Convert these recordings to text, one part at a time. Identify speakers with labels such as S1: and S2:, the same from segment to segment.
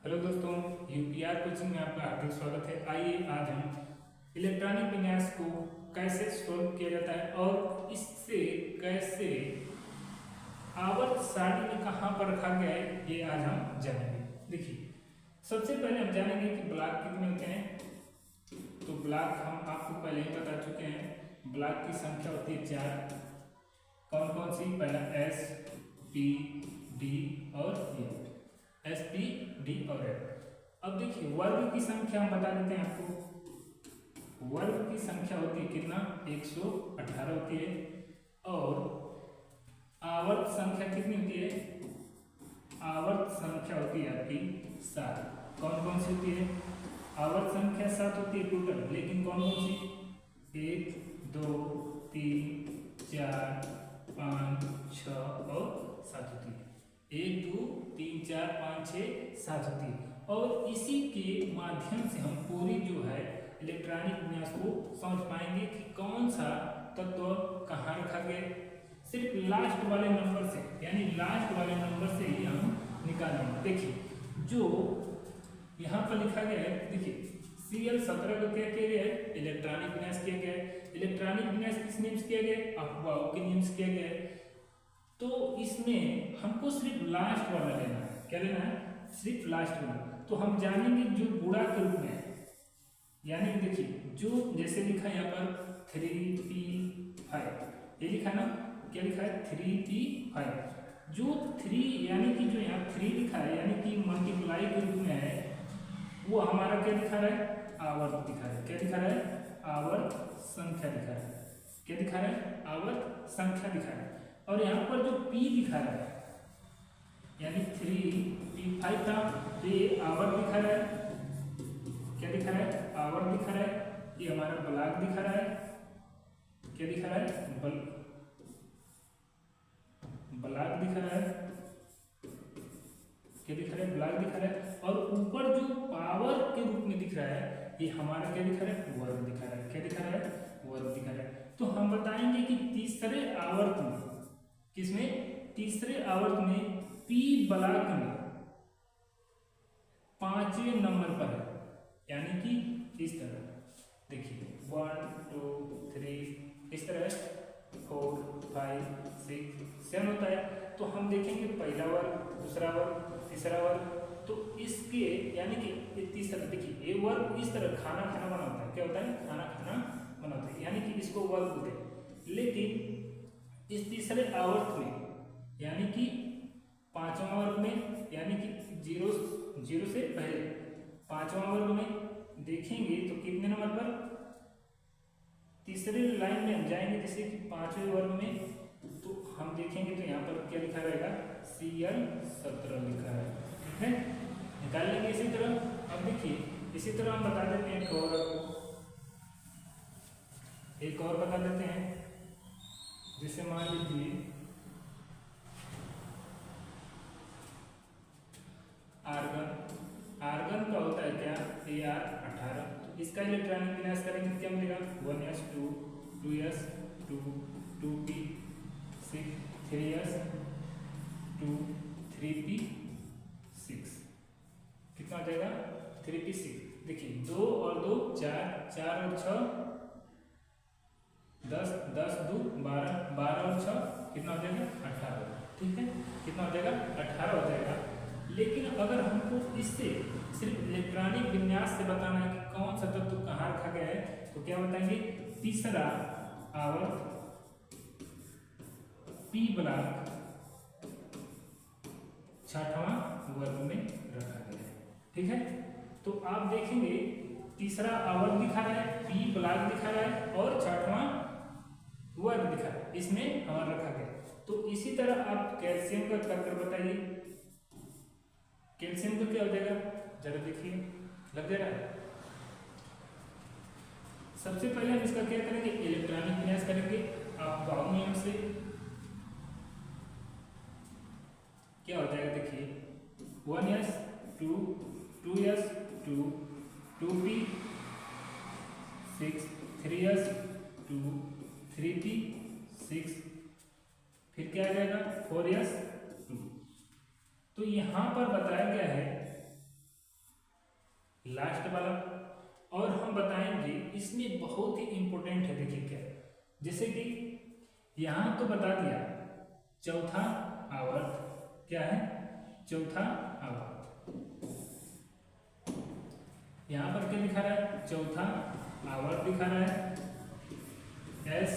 S1: Hello दोस्तों, UPR coaching में आपका हार्दिक स्वागत है। आइए आज हम इलेक्ट्रॉनिक विन्यास को कैसे सोल्व किया जाता है और इससे कैसे आवर्त सारणी में कहाँ पर रखा गया है ये आज हम जानेंगे। देखिए, सबसे पहले हम जानेंगे कि ब्लॉक कितने होते हैं। तो ब्लॉक हम आपको पहले ही बता चुके हैं। ब्लॉक की संख्या होती है 4। कौन कौन सी? पहला एस, पी, डी और ए। एस, पी, डी और एफ। अब देखिए, वर्ग की संख्या हम बता देते हैं आपको। वर्ग की संख्या होती है कितना? 118 होती है। और आवर्त संख्या कितनी होती है? आवर्त संख्या होती है आपकी 7। कौन कौन सी होती है? आवर्त संख्या 7 होती है टोटल, लेकिन कौन कौन सी? 1, 2, 3, 4, 5, 6 और 7 होती है। 1, 2, 3, 4, 5, 6, 7 होती है। और इसी के माध्यम से हम पूरी जो है इलेक्ट्रॉनिक विन्यास को समझ पाएंगे कि कौन सा तत्व कहाँ रखा गया। सिर्फ लास्ट वाले नंबर से, यानी लास्ट वाले नंबर से ही हम निकालेंगे। देखिए, जो यहाँ पर लिखा गया है, देखिए Cl17 को क्या किया गया है? इलेक्ट्रॉनिक विन्यास किया गया है। इलेक्ट्रॉनिक विन्यास किस नियम से किया गया है? अफवाहों के नियम से किया गया है। तो इसमें हमको सिर्फ लास्ट वाला लेना है। क्या लेना है? सिर्फ लास्ट वाला। तो हम जानेंगे जो गुणा के रूप में है, यानी देखिए जो जैसे लिखा है यहाँ पर 3p5, ये लिखा ना, क्या लिखा है? 3p5। जो 3 यानी कि जो यहाँ 3 लिखा है, यानी कि मल्टीप्लाई के रूप में है, वो हमारा क्या दिखा रहा है? आवर्त दिखा रहा है। क्या दिखा रहा है? आवर्त संख्या दिखा रहा है। क्या दिखा रहा है? आवर्त संख्या दिखा रहा है। और यहाँ पर जो p दिखा रहा है, यानी 3p5 था, तो ये आवर्त दिखा रहा है। क्या दिखा रहा है? आवर्त दिखा रहा है। ये हमारा ब्लॉक दिखा रहा है। क्या दिखा रहा है? ब्लॉक दिखा रहा है। क्या दिखा रहा है? ब्लॉक दिखा रहा है। और ऊपर जो पावर के रूप में दिख रहा है, ये हमारा क्या दिखा रहा है? वर्ग दिखा रहा है। क्या दिखा रहा है? वर्ग दिखा रहा है। तो हम बताएंगे कि तीसरे आवर्त में, किसमें? तीसरे आवर्त में पी ब्लॉक में 5वें नंबर पर है, यानी कि इस तरह देखिए 1, 2, 3, इस तरह 4, 5, 6, 7 होता है। तो हम देखेंगे पहला वर्ग, दूसरा वर्ग, तीसरा वर्ग। तो इसके यानी कि तीसरा, देखिए ये वर्ग इस तरह खाना खाना बना होता है। क्या होता है? खाना खाना बना होता है, यानी कि इसको वर्ग बोलते हैं। लेकिन इस तीसरे आवर्त में, यानी कि 5वां वर्ग में, यानी कि 0 से पहले 5वां वर्ग में देखेंगे तो कितने नंबर पर? तीसरे लाइन में हम जाएंगे, जैसे कि 5वें वर्ग में, तो हम देखेंगे तो यहाँ पर क्या लिखा रहेगा? Cl17 लिखा है। ठीक है, निकाल लेंगे इसी तरह। अब देखिए, इसी तरह हम बता देते हैं एक और बता देते हैं। जैसे मान लीजिए आर्गन का होता है क्या? Ar18। इसका इलेक्ट्रॉनिक विन्यास करेंगे, क्या मिलेगा? 1s2, 2s2, 2p6, 3s2, 3p6। कितना हो जाएगा? 3p6। देखिए 2 और 2 4, 4 और 6 10, 10 2 12, 12 और 6 कितना हो जाएगा? 18। ठीक है, कितना हो जाएगा? 18 हो जाएगा। लेकिन अगर हमको इससे सिर्फ इलेक्ट्रॉनिक विन्यास से बताना है कि कौन सा तत्व कहाँ रखा गया है, तो क्या बताएंगे? तीसरा आवर्त पी ब्लॉक 6वां वर्ग में रखा गया है। ठीक है, तो आप देखेंगे तीसरा आवर्त दिखा रहा है, पी ब्लॉक दिखा रहा है और 6वां वर्ग दिखा रहा है, इसमें हमारा रखा गया। तो इसी तरह आप कैल्शियम का कर बताइए। कैल्शियम का क्या हो जाएगा? जरा देखिए, लग जा रहा है। सबसे पहले हम इसका क्या करेंगे? इलेक्ट्रॉनिक विन्यास करेंगे अफवाह नियम से। क्या हो जाएगा? देखिए 1s2, 2s2, 2p6, 3s2, 3p6, फिर क्या आ जाएगा? 4s2। तो यहां पर बताया गया है लास्ट वाला। और हम बताएंगे इसमें बहुत ही इंपॉर्टेंट है, देखिए क्या, जैसे कि यहाँ तो बता दिया चौथा आवर्त क्या है, चौथा आवर्त। यहाँ पर क्या दिखा रहा है, चौथा आवर्त दिखा रहा है, एस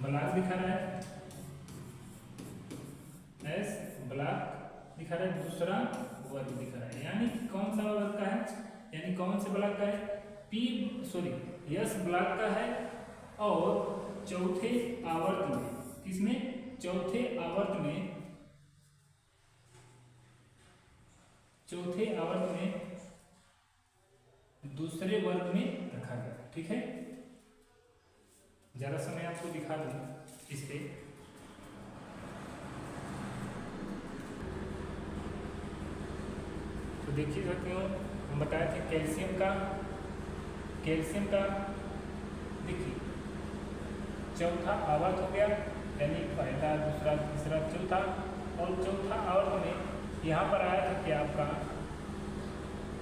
S1: ब्लॉक दिखा रहा है, एस ब्लॉक दिखा रहा है, दूसरा वर्ग दिखा रहा है। यानी कि कौन सा वर्ग का है, यानी कौन से ब्लॉक का है, एस ब्लॉक का है। और चौथे आवर्त में, किसमें, चौथे आवर्त में, चौथे आवर्त में दूसरे वर्ग में रखा गया। ठीक है, जरा समय आपको दिखा दूं इस पे। तो देखिए सकते हो, हम बताए थे कैल्शियम का देखिए चौथा आवर्त हो गया, यानी पहला, दूसरा, तीसरा, चौथा। और चौथा आवर्त में यहाँ पर आया था क्या आपका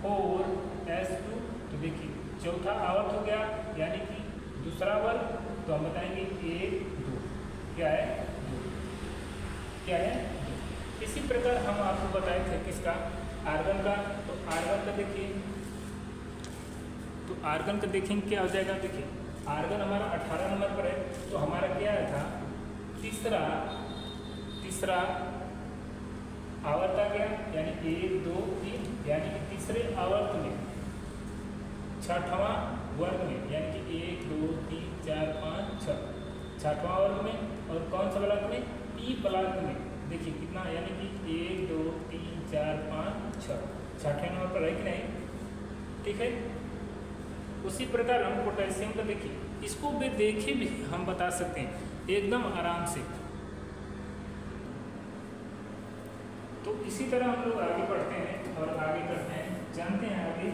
S1: 4s2। तो देखिए चौथा आवर्त हो गया, यानी कि दूसरा वर्ग, तो हम बताएंगे 1 2, क्या है 2, क्या है 2। इसी प्रकार हम आपको बताए थे किसका, आर्गन का। तो आर्गन का देखिए, तो आर्गन का देखेंगे क्या हो जाएगा। देखिए आर्गन हमारा 18 नंबर पर है, तो हमारा क्या आया था, तीसरा आवर्त आ गया, यानी 1 2 3, यानी कि तीसरे आवर्त में छठवां वर्ग में, यानी कि 1 2 3 4 5 6, छठवां वर्ग में। और कौन सा ब्लॉक में, पी ब्लॉक में। देखिए कितना, यानी कि 1 2 3 4 5 6, छठे नंबर पर है कि नहीं। ठीक है, उसी प्रकार हम पोटेशियम का देखिए, इसको भी देखे भी हम बता सकते हैं एकदम आराम से। तो इसी तरह हम लोग आगे बढ़ते हैं और आगे करते हैं, जानते हैं आगे।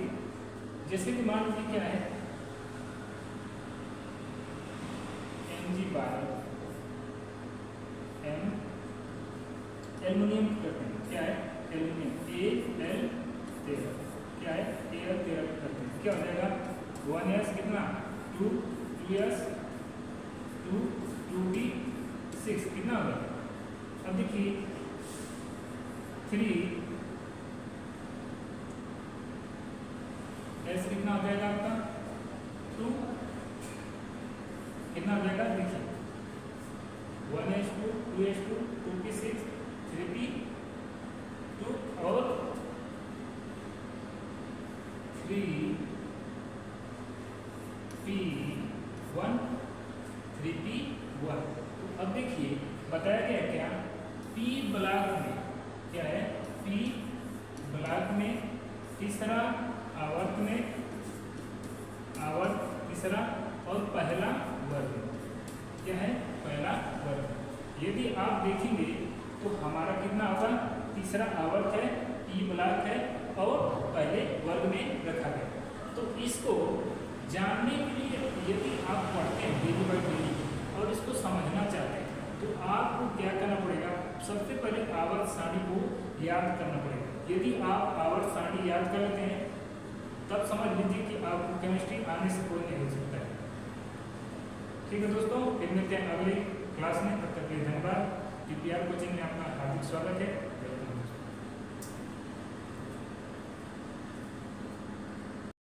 S1: जैसे कि मान लीजिए क्या है, Mg12 एल्युमिनियम करते हैं, क्या है एल्युमिनियम, Al13, क्या है Al13 करते हैं, क्या हो जाएगा 1s कितना 2 2s 2 2d 6 कितना होगा। अब देखिए 3 s कितना हो जाएगा आपका 2, कितना हो जाएगा, देखिए 1s2 2s2 2p6 3p2 और 3p1 3p1। तो अब देखिए बताया गया क्या, पी ब्लॉक में क्या है, पी ब्लॉक में तीसरा आवर्त में, आवर्त तीसरा और पहला वर्ग, क्या है पहला वर्ग। यदि आप देखेंगे तो हमारा कितना होगा, तीसरा आवर्त है, पी ब्लॉक है और पहले वर्ग में रखा गया। तो इसको जानने के लिए यदि आप पढ़ते हैं डेली बाई डेली और इसको समझना चाहते हैं, तो आपको क्या करना पड़ेगा, सबसे पहले आवर्त सारणी को याद करना पड़ेगा। यदि आप आवर्त सारणी याद कर लेते हैं तब समझ लीजिए कि आपको केमिस्ट्री आने से कोई नहीं हो सकता है। ठीक है दोस्तों, फिर मिलते हैं अगले क्लास में, तब तक के लिए धन्यवाद। DPR कोचिंग में आपका हार्दिक स्वागत है।